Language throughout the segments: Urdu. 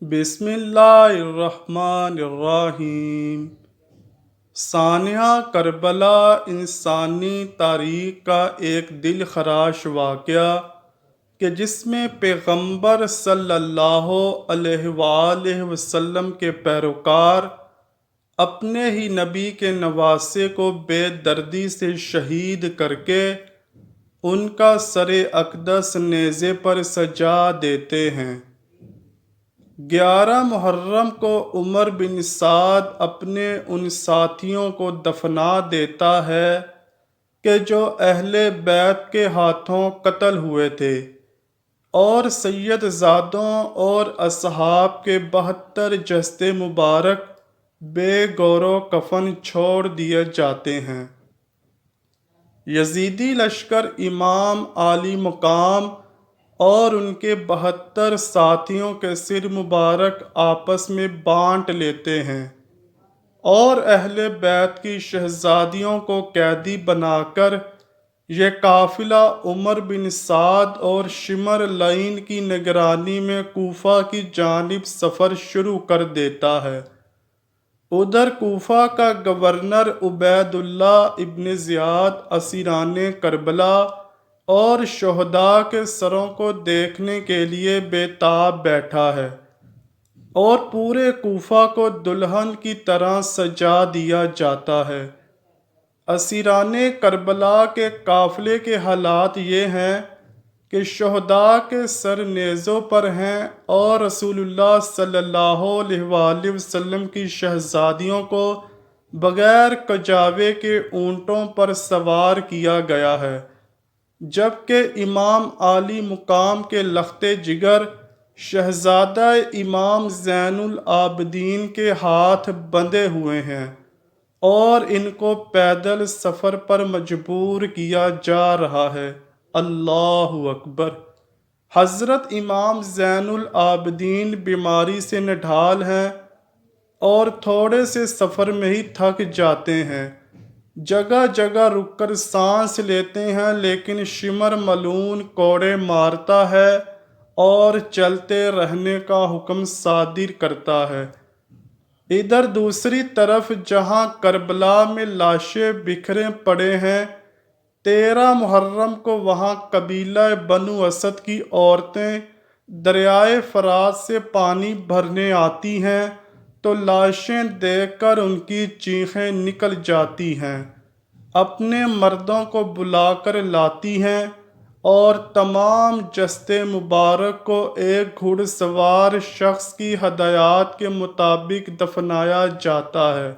بسم اللہ الرحمن الرحیم۔ سانحہ کربلا انسانی تاریخ کا ایک دل خراش واقعہ کہ جس میں پیغمبر صلی اللہ علیہ وآلہ وسلم کے پیروکار اپنے ہی نبی کے نواسے کو بے دردی سے شہید کر کے ان کا سر اقدس نیزے پر سجا دیتے ہیں۔ 11 محرم کو عمر بن سعد اپنے ان ساتھیوں کو دفنا دیتا ہے کہ جو اہل بیت کے ہاتھوں قتل ہوئے تھے، اور سید زادوں اور اصحاب کے 72 جسد مبارک بے گور و کفن چھوڑ دیے جاتے ہیں۔ یزیدی لشکر امام عالی مقام اور ان کے 72 ساتھیوں کے سر مبارک آپس میں بانٹ لیتے ہیں اور اہل بیت کی شہزادیوں کو قیدی بنا کر یہ قافلہ عمر بن سعد اور شمر لعین کی نگرانی میں کوفہ کی جانب سفر شروع کر دیتا ہے۔ ادھر کوفہ کا گورنر عبید اللہ ابن زیاد اسیران کربلا اور شہداء کے سروں کو دیکھنے کے لیے بے تاب بیٹھا ہے، اور پورے کوفہ کو دلہن کی طرح سجا دیا جاتا ہے۔ اسیران کربلا کے قافلے کے حالات یہ ہیں کہ شہداء کے سر نیزوں پر ہیں اور رسول اللہ صلی اللہ علیہ وآلہ وسلم کی شہزادیوں کو بغیر کجاوے کے اونٹوں پر سوار کیا گیا ہے، جبکہ امام عالی مقام کے لخت جگر شہزادہ امام زین العابدین کے ہاتھ بندھے ہوئے ہیں اور ان کو پیدل سفر پر مجبور کیا جا رہا ہے۔ اللہ اکبر۔ حضرت امام زین العابدین بیماری سے نڈھال ہیں اور تھوڑے سے سفر میں ہی تھک جاتے ہیں، جگہ جگہ رک کر سانس لیتے ہیں، لیکن شمر ملعون کوڑے مارتا ہے اور چلتے رہنے کا حکم صادر کرتا ہے۔ ادھر دوسری طرف جہاں کربلا میں لاشیں بکھرے پڑے ہیں، 13 محرم کو وہاں قبیلہ بنو اسد کی عورتیں دریائے فرات سے پانی بھرنے آتی ہیں تو لاشیں دیکھ کر ان کی چیخیں نکل جاتی ہیں، اپنے مردوں کو بلا کر لاتی ہیں اور تمام جسد مبارک کو ایک گھڑ سوار شخص کی ہدایات کے مطابق دفنایا جاتا ہے۔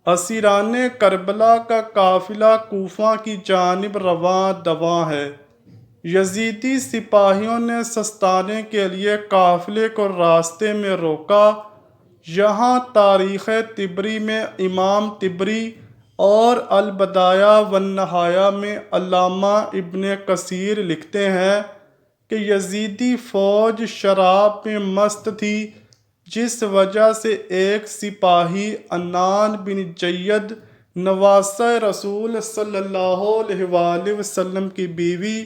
اسیران کربلا کا قافلہ کوفہ کی جانب رواں دواں ہے۔ یزیدی سپاہیوں نے سستانے کے لیے قافلے کو راستے میں روکا۔ یہاں تاریخ طبری میں امام طبری اور البدایہ والنہایہ میں علامہ ابن کثیر لکھتے ہیں کہ یزیدی فوج شراب میں مست تھی، جس وجہ سے ایک سپاہی عنان بن جید نواسہ رسول صلی اللہ علیہ وآلہ وسلم کی بیوی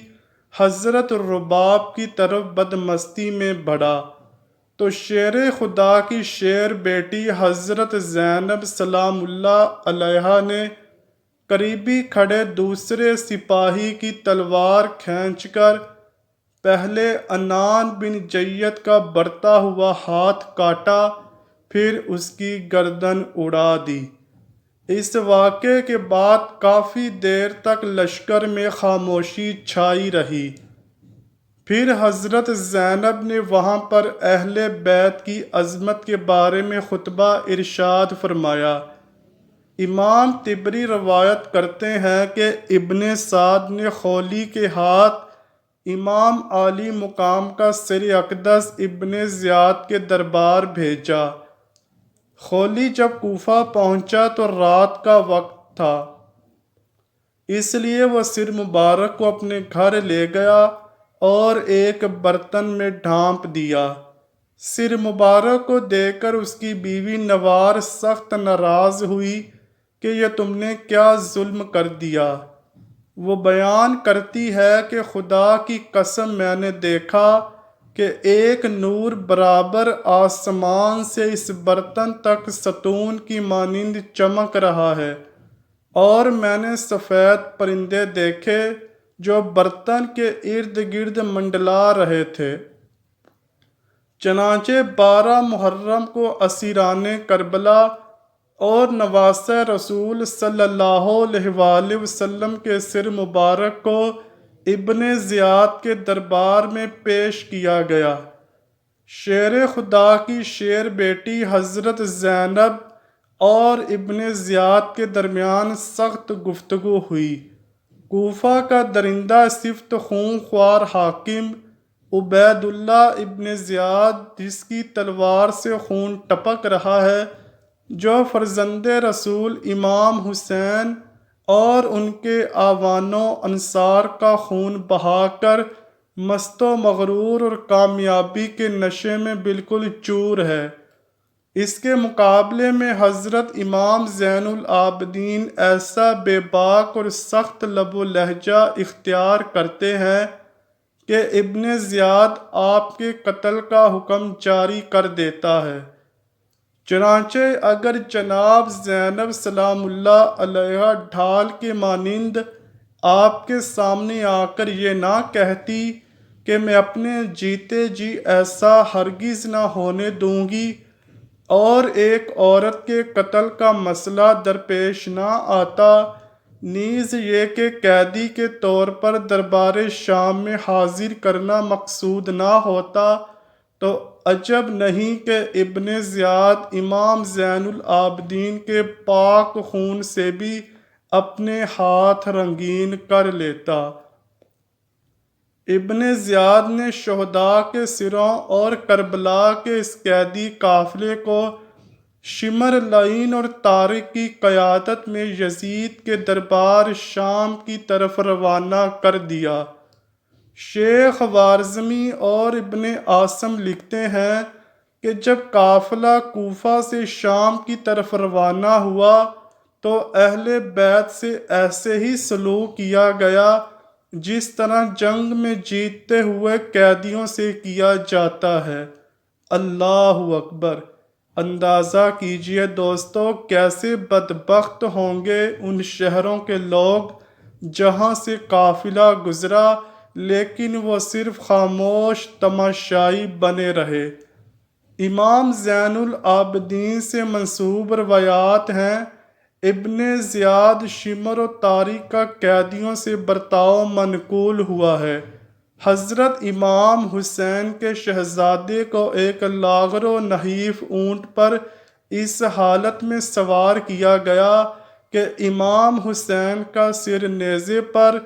حضرت رباب کی طرف بدمستی میں بڑھا تو شیر خدا کی شیر بیٹی حضرت زینب سلام اللہ علیہا نے قریبی کھڑے دوسرے سپاہی کی تلوار کھینچ کر پہلے عنان بن جید کا بڑھتا ہوا ہاتھ کاٹا، پھر اس کی گردن اڑا دی۔ اس واقعے کے بعد کافی دیر تک لشکر میں خاموشی چھائی رہی۔ پھر حضرت زینب نے وہاں پر اہل بیت کی عظمت کے بارے میں خطبہ ارشاد فرمایا۔ امام طبری روایت کرتے ہیں کہ ابن سعد نے خولی کے ہاتھ امام عالی مقام کا سر اقدس ابن زیاد کے دربار بھیجا۔ خولی جب کوفہ پہنچا تو رات کا وقت تھا، اس لیے وہ سر مبارک کو اپنے گھر لے گیا اور ایک برتن میں ڈھانپ دیا۔ سر مبارک کو دیکھ کر اس کی بیوی نوار سخت ناراض ہوئی کہ یہ تم نے کیا ظلم کر دیا۔ وہ بیان کرتی ہے کہ خدا کی قسم میں نے دیکھا کہ ایک نور برابر آسمان سے اس برتن تک ستون کی مانند چمک رہا ہے، اور میں نے سفید پرندے دیکھے جو برتن کے ارد گرد منڈلا رہے تھے۔ چنانچہ 12 محرم کو اسیران کربلا اور نواسہ رسول صلی اللہ علیہ وآلہ وسلم کے سر مبارک کو ابن زیاد کے دربار میں پیش کیا گیا۔ شیر خدا کی شیر بیٹی حضرت زینب اور ابن زیاد کے درمیان سخت گفتگو ہوئی۔ کوفہ کا درندہ صفت خون خوار حاکم عبید اللہ ابن زیاد، جس کی تلوار سے خون ٹپک رہا ہے، جو فرزند رسول امام حسین اور ان کے اعوان و انصار کا خون بہا کر مست و مغرور اور کامیابی کے نشے میں بالکل چور ہے، اس کے مقابلے میں حضرت امام زین العابدین ایسا بے باک اور سخت لب و لہجہ اختیار کرتے ہیں کہ ابن زیاد آپ کے قتل کا حکم جاری کر دیتا ہے۔ چنانچہ اگر جناب زینب سلام اللہ علیہا ڈھال کے مانند آپ کے سامنے آ کر یہ نہ کہتی کہ میں اپنے جیتے جی ایسا ہرگز نہ ہونے دوں گی، اور ایک عورت کے قتل کا مسئلہ درپیش نہ آتا، نیز یہ کہ قیدی کے طور پر دربار شام میں حاضر کرنا مقصود نہ ہوتا، تو عجب نہیں کہ ابن زیاد امام زین العابدین کے پاک خون سے بھی اپنے ہاتھ رنگین کر لیتا۔ ابن زیاد نے شہداء کے سروں اور کربلا کے اس قیدی قافلے کو شمر لعین اور طارق کی قیادت میں یزید کے دربار شام کی طرف روانہ کر دیا۔ شیخ وارزمی اور ابن عاصم لکھتے ہیں کہ جب قافلہ کوفہ سے شام کی طرف روانہ ہوا تو اہل بیت سے ایسے ہی سلوک کیا گیا جس طرح جنگ میں جیتتے ہوئے قیدیوں سے کیا جاتا ہے۔ اللہ اکبر! اندازہ کیجئے دوستو، کیسے بدبخت ہوں گے ان شہروں کے لوگ جہاں سے قافلہ گزرا، لیکن وہ صرف خاموش تماشائی بنے رہے۔ امام زین العابدین سے منسوب روایات ہیں، ابن زیاد شمر و طارق کا قیدیوں سے برتاؤ منقول ہوا ہے۔ حضرت امام حسین کے شہزادے کو ایک لاغر و نحیف اونٹ پر اس حالت میں سوار کیا گیا کہ امام حسین کا سر نیزے پر،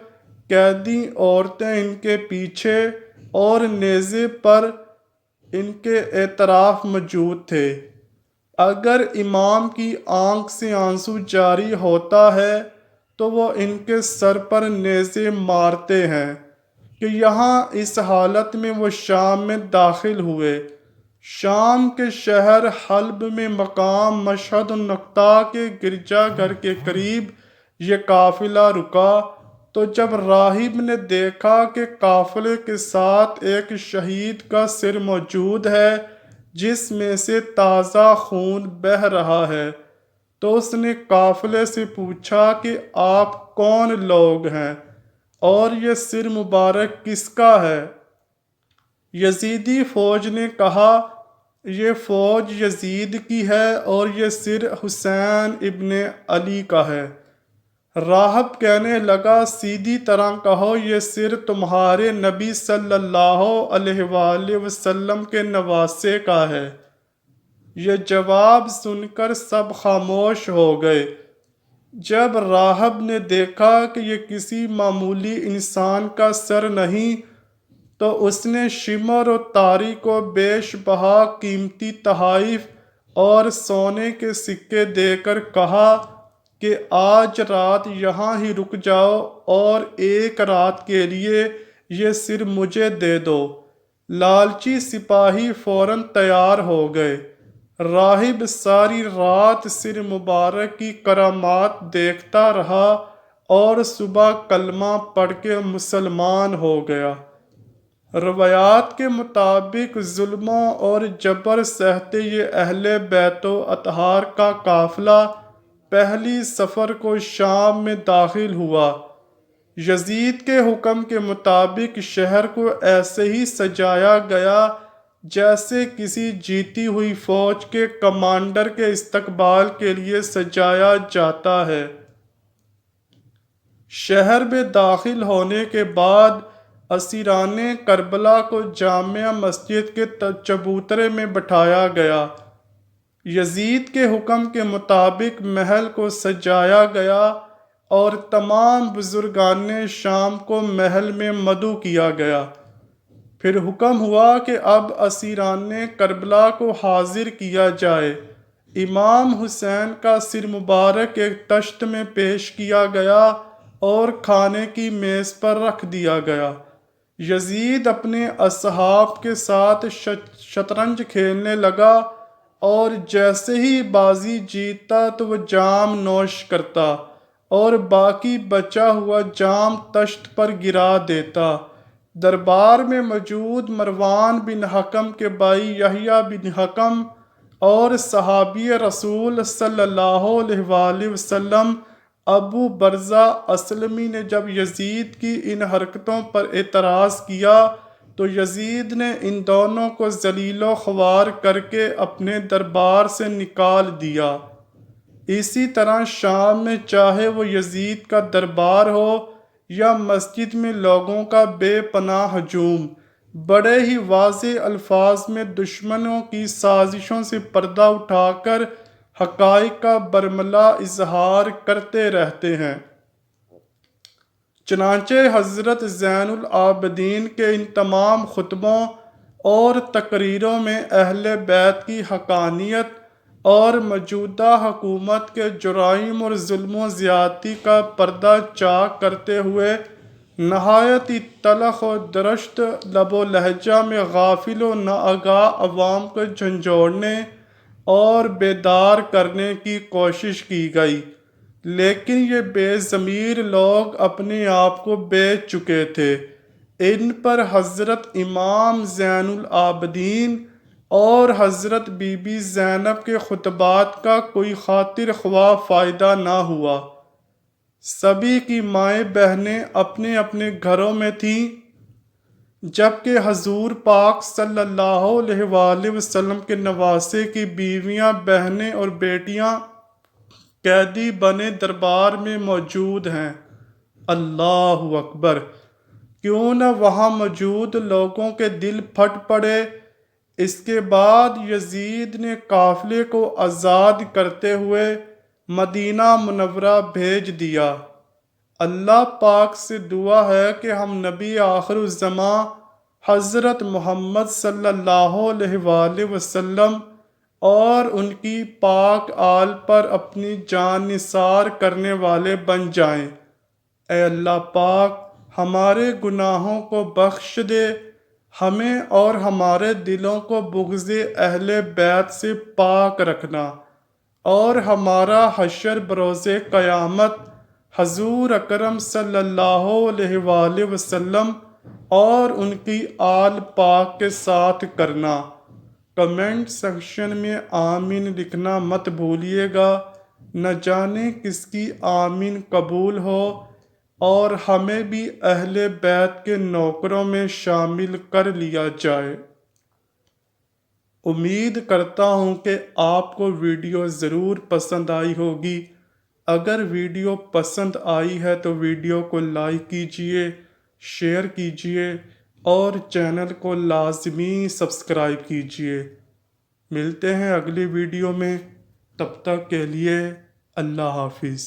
قیدی عورتیں ان کے پیچھے، اور نیزے پر ان کے اطراف موجود تھے۔ اگر امام کی آنکھ سے آنسو جاری ہوتا ہے تو وہ ان کے سر پر نیزے مارتے ہیں کہ یہاں اس حالت میں وہ شام میں داخل ہوئے۔ شام کے شہر حلب میں مقام مشہد النقطہ کے گرجا گھر کے قریب یہ قافلہ رکا، تو جب راہب نے دیکھا کہ قافلے کے ساتھ ایک شہید کا سر موجود ہے جس میں سے تازہ خون بہہ رہا ہے، تو اس نے قافلے سے پوچھا کہ آپ کون لوگ ہیں اور یہ سر مبارک کس کا ہے؟ یزیدی فوج نے کہا، یہ فوج یزید کی ہے اور یہ سر حسین ابن علی کا ہے۔ راہب کہنے لگا، سیدھی طرح کہو یہ سر تمہارے نبی صلی اللہ علیہ وآلہ وسلم کے نواسے کا ہے۔ یہ جواب سن کر سب خاموش ہو گئے۔ جب راہب نے دیکھا کہ یہ کسی معمولی انسان کا سر نہیں، تو اس نے شمر و طارق کو بیش بہا قیمتی تحائف اور سونے کے سکے دے کر کہا کہ آج رات یہاں ہی رک جاؤ اور ایک رات کے لیے یہ سر مجھے دے دو۔ لالچی سپاہی فوراً تیار ہو گئے۔ راہب ساری رات سر مبارک کی کرامات دیکھتا رہا اور صبح کلمہ پڑھ کے مسلمان ہو گیا۔ روایات کے مطابق ظلموں اور جبر سہتے یہ اہل بیت و اطہار کا قافلہ پہلی سفر کو شام میں داخل ہوا۔ یزید کے حکم کے مطابق شہر کو ایسے ہی سجایا گیا جیسے کسی جیتی ہوئی فوج کے کمانڈر کے استقبال کے لیے سجایا جاتا ہے۔ شہر میں داخل ہونے کے بعد اسیران کربلا کو جامع مسجد کے چبوترے میں بٹھایا گیا۔ یزید کے حکم کے مطابق محل کو سجایا گیا اور تمام بزرگان شام کو محل میں مدعو کیا گیا۔ پھر حکم ہوا کہ اب اسیران کربلا کو حاضر کیا جائے۔ امام حسین کا سر مبارک ایک طشت میں پیش کیا گیا اور کھانے کی میز پر رکھ دیا گیا۔ یزید اپنے اصحاب کے ساتھ شطرنج کھیلنے لگا اور جیسے ہی بازی جیتتا تو وہ جام نوش کرتا اور باقی بچا ہوا جام طشت پر گرا دیتا۔ دربار میں موجود مروان بن حکم کے بھائی یحییٰ بن حکم اور صحابی رسول صلی اللہ علیہ وآلہ وسلم ابو برزہ اسلمی نے جب یزید کی ان حرکتوں پر اعتراض کیا تو یزید نے ان دونوں کو ذلیل و خوار کر کے اپنے دربار سے نکال دیا۔ اسی طرح شام میں چاہے وہ یزید کا دربار ہو یا مسجد میں لوگوں کا بے پناہ ہجوم، بڑے ہی واضح الفاظ میں دشمنوں کی سازشوں سے پردہ اٹھا کر حقائق کا برملا اظہار کرتے رہتے ہیں۔ چنانچہ حضرت زین العابدین کے ان تمام خطبوں اور تقریروں میں اہل بیت کی حقانیت اور موجودہ حکومت کے جرائم اور ظلم و زیادتی کا پردہ چاک کرتے ہوئے نہایت ہی تلخ و درشت لب و لہجہ میں غافل و ناآگاہ عوام کو جھنجھوڑنے اور بیدار کرنے کی کوشش کی گئی، لیکن یہ بے ضمیر لوگ اپنے آپ کو بیچ چکے تھے۔ ان پر حضرت امام زین العابدین اور حضرت بی بی زینب کے خطبات کا کوئی خاطر خواہ فائدہ نہ ہوا۔ سبھی کی مائیں بہنیں اپنے اپنے گھروں میں تھیں، جبکہ حضور پاک صلی اللہ علیہ وآلہ وسلم کے نواسے کی بیویاں، بہنیں اور بیٹیاں قیدی بنے دربار میں موجود ہیں۔ اللہ اکبر! کیوں نہ وہاں موجود لوگوں کے دل پھٹ پڑے۔ اس کے بعد یزید نے قافلے کو آزاد کرتے ہوئے مدینہ منورہ بھیج دیا۔ اللہ پاک سے دعا ہے کہ ہم نبی آخر الزماں حضرت محمد صلی اللہ علیہ وآلہ وسلم اور ان کی پاک آل پر اپنی جان نثار کرنے والے بن جائیں۔ اے اللہ پاک، ہمارے گناہوں کو بخش دے، ہمیں اور ہمارے دلوں کو بغض اہل بیت سے پاک رکھنا، اور ہمارا حشر بروز قیامت حضور اکرم صلی اللہ علیہ وآلہ وسلم اور ان کی آل پاک کے ساتھ کرنا۔ کمنٹ سیکشن میں آمین لکھنا مت بھولیے گا، نہ جانے کس کی آمین قبول ہو اور ہمیں بھی اہل بیت کے نوکروں میں شامل کر لیا جائے۔ امید کرتا ہوں کہ آپ کو ویڈیو ضرور پسند آئی ہوگی۔ اگر ویڈیو پسند آئی ہے تو ویڈیو کو لائک کیجئے، شیئر کیجئے اور چینل کو لازمی سبسکرائب کیجئے۔ ملتے ہیں اگلی ویڈیو میں، تب تک کے لیے اللہ حافظ۔